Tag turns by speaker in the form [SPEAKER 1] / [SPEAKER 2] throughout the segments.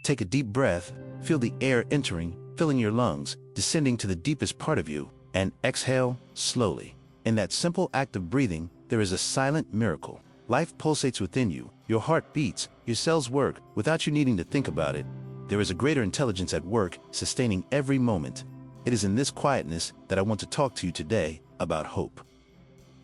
[SPEAKER 1] Take a deep breath, feel the air entering, filling your lungs, descending to the deepest part of you, and exhale slowly. In that simple act of breathing, there is a silent miracle. Life pulsates within you, your heart beats, your cells work without you needing to think about it. There is a greater intelligence at work, sustaining every moment. It is in this quietness that I want to talk to you today about hope.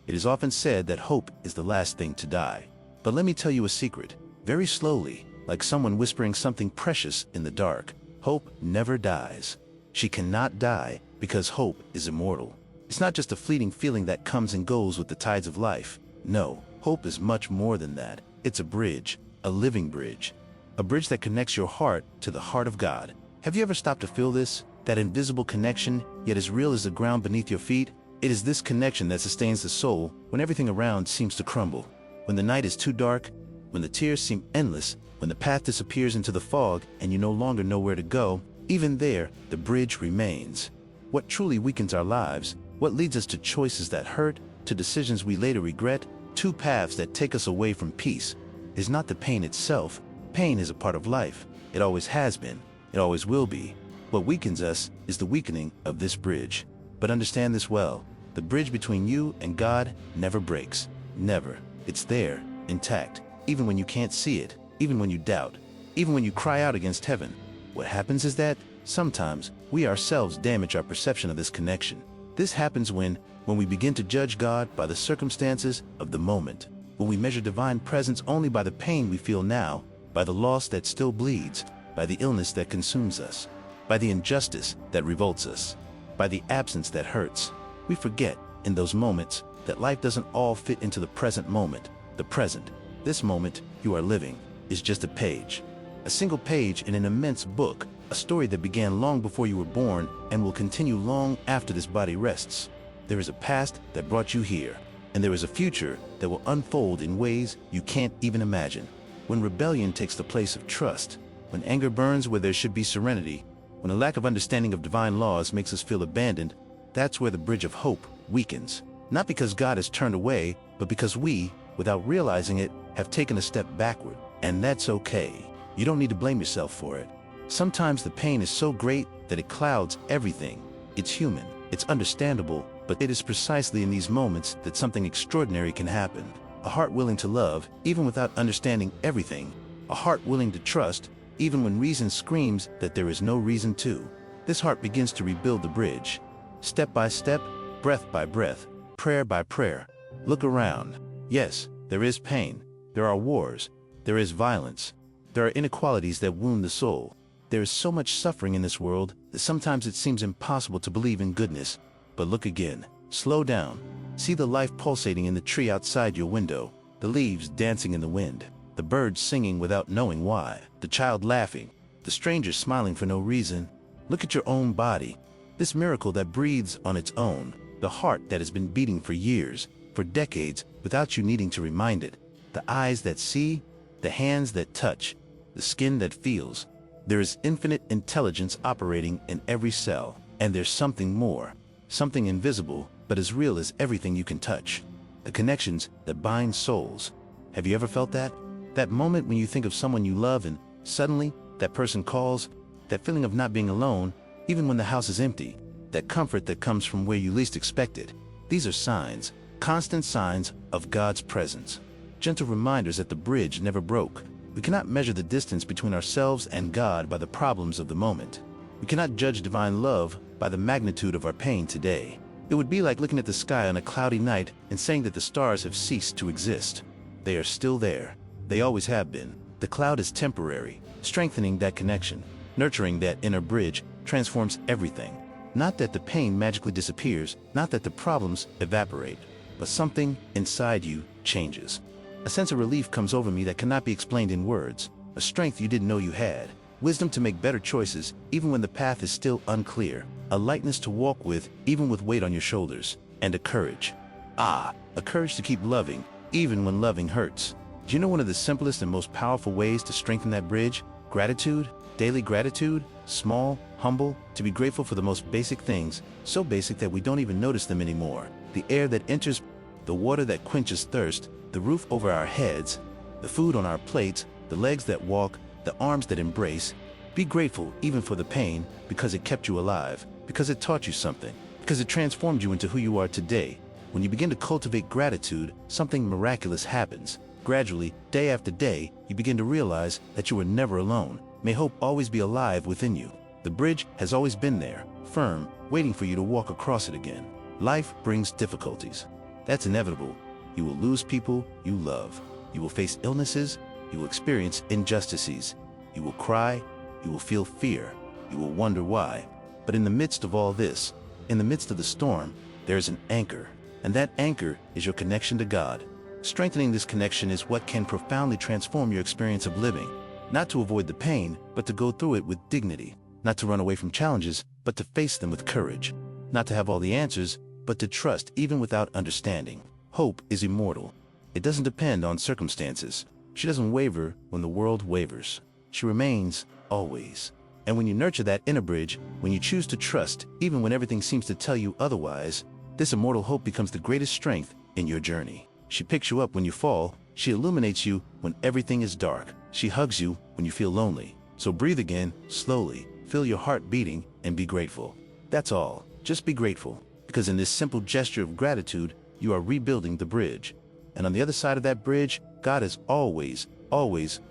[SPEAKER 1] It is often said that hope is the last thing to die. But let me tell you a secret. Very slowly, like someone whispering something precious in the dark, hope never dies. She cannot die because hope is immortal. It's not just a fleeting feeling that comes and goes with the tides of life. No, hope is much more than that. It's a bridge, a living bridge. A bridge that connects your heart to the heart of God. Have you ever stopped to feel this? That invisible connection, yet as real as the ground beneath your feet? It is this connection that sustains the soul when everything around seems to crumble. When the night is too dark, when the tears seem endless, when the path disappears into the fog and you no longer know where to go, even there, the bridge remains. What truly weakens our lives, what leads us to choices that hurt, to decisions we later regret, two paths that take us away from peace, is not the pain itself. Pain is a part of life. It always has been. It always will be. What weakens us is the weakening of this bridge. But understand this well. The bridge between you and God never breaks. Never. It's there, intact, even when you can't see it, even when you doubt, even when you cry out against heaven. What happens is that, sometimes, we ourselves damage our perception of this connection. This happens when we begin to judge God by the circumstances of the moment, when we measure divine presence only by the pain we feel now, by the loss that still bleeds, by the illness that consumes us, by the injustice that revolts us, by the absence that hurts. We forget, in those moments, that life doesn't all fit into the present moment. The present, this moment you are living, is just a page. A single page in an immense book, a story that began long before you were born and will continue long after this body rests. There is a past that brought you here, and there is a future that will unfold in ways you can't even imagine. When rebellion takes the place of trust, when anger burns where there should be serenity, when a lack of understanding of divine laws makes us feel abandoned, that's where the bridge of hope weakens. Not because God has turned away, but because we, without realizing it, have taken a step backward. And that's okay. You don't need to blame yourself for it. Sometimes the pain is so great that it clouds everything. It's human, it's understandable, but it is precisely in these moments that something extraordinary can happen. A heart willing to love, even without understanding everything. A heart willing to trust, even when reason screams that there is no reason to. This heart begins to rebuild the bridge. Step by step, breath by breath, prayer by prayer. Look around. Yes, there is pain. There are wars. There is violence. There are inequalities that wound the soul. There is so much suffering in this world that sometimes it seems impossible to believe in goodness. But look again. Slow down. See the life pulsating in the tree outside your window, the leaves dancing in the wind, the birds singing without knowing why, the child laughing, the stranger smiling for no reason. Look at your own body. This miracle that breathes on its own, the heart that has been beating for years, for decades, without you needing to remind it, the eyes that see, the hands that touch, the skin that feels. There is infinite intelligence operating in every cell, and there's something more, something invisible, but as real as everything you can touch. The connections that bind souls. Have you ever felt that? That moment when you think of someone you love and suddenly that person calls, that feeling of not being alone, even when the house is empty, that comfort that comes from where you least expect it. These are signs, constant signs of God's presence. Gentle reminders that the bridge never broke. We cannot measure the distance between ourselves and God by the problems of the moment. We cannot judge divine love by the magnitude of our pain today. It would be like looking at the sky on a cloudy night and saying that the stars have ceased to exist. They are still there. They always have been. The cloud is temporary. Strengthening that connection, nurturing that inner bridge, transforms everything. Not that the pain magically disappears, not that the problems evaporate, but something inside you changes. A sense of relief comes over me that cannot be explained in words, a strength you didn't know you had, wisdom to make better choices even when the path is still unclear, a lightness to walk with even with weight on your shoulders, and a courage. A courage to keep loving even when loving hurts. Do you know one of the simplest and most powerful ways to strengthen that bridge? Gratitude. Daily gratitude, small, humble, to be grateful for the most basic things, so basic that we don't even notice them anymore. The air that enters, the water that quenches thirst, the roof over our heads, the food on our plates, the legs that walk, the arms that embrace. Be grateful even for the pain, because it kept you alive, because it taught you something, because it transformed you into who you are today. When you begin to cultivate gratitude, something miraculous happens. Gradually, day after day, you begin to realize that you were never alone. May hope always be alive within you. The bridge has always been there, firm, waiting for you to walk across it again. Life brings difficulties. That's inevitable. You will lose people you love. You will face illnesses. You will experience injustices. You will cry. You will feel fear. You will wonder why. But in the midst of all this, in the midst of the storm, there is an anchor. And that anchor is your connection to God. Strengthening this connection is what can profoundly transform your experience of living. Not to avoid the pain, but to go through it with dignity. Not to run away from challenges, but to face them with courage. Not to have all the answers, but to trust even without understanding. Hope is immortal. It doesn't depend on circumstances. She doesn't waver when the world wavers. She remains always. And when you nurture that inner bridge, when you choose to trust, even when everything seems to tell you otherwise, this immortal hope becomes the greatest strength in your journey. She picks you up when you fall. She illuminates you when everything is dark. She hugs you when you feel lonely. So breathe again, slowly. Feel your heart beating and be grateful. That's all. Just be grateful. Because in this simple gesture of gratitude, you are rebuilding the bridge. And on the other side of that bridge, God has always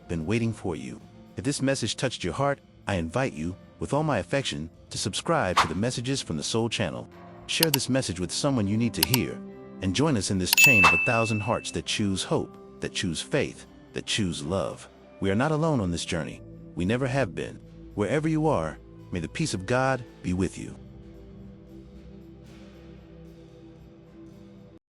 [SPEAKER 1] been waiting for you. If this message touched your heart, I invite you, with all my affection, to subscribe to the Messages from the Soul channel. Share this message with someone you need to hear. And join us in this chain of 1,000 hearts that choose hope, that choose faith, that choose love. We are not alone on this journey. We never have been. Wherever you are, may the peace of God be with you.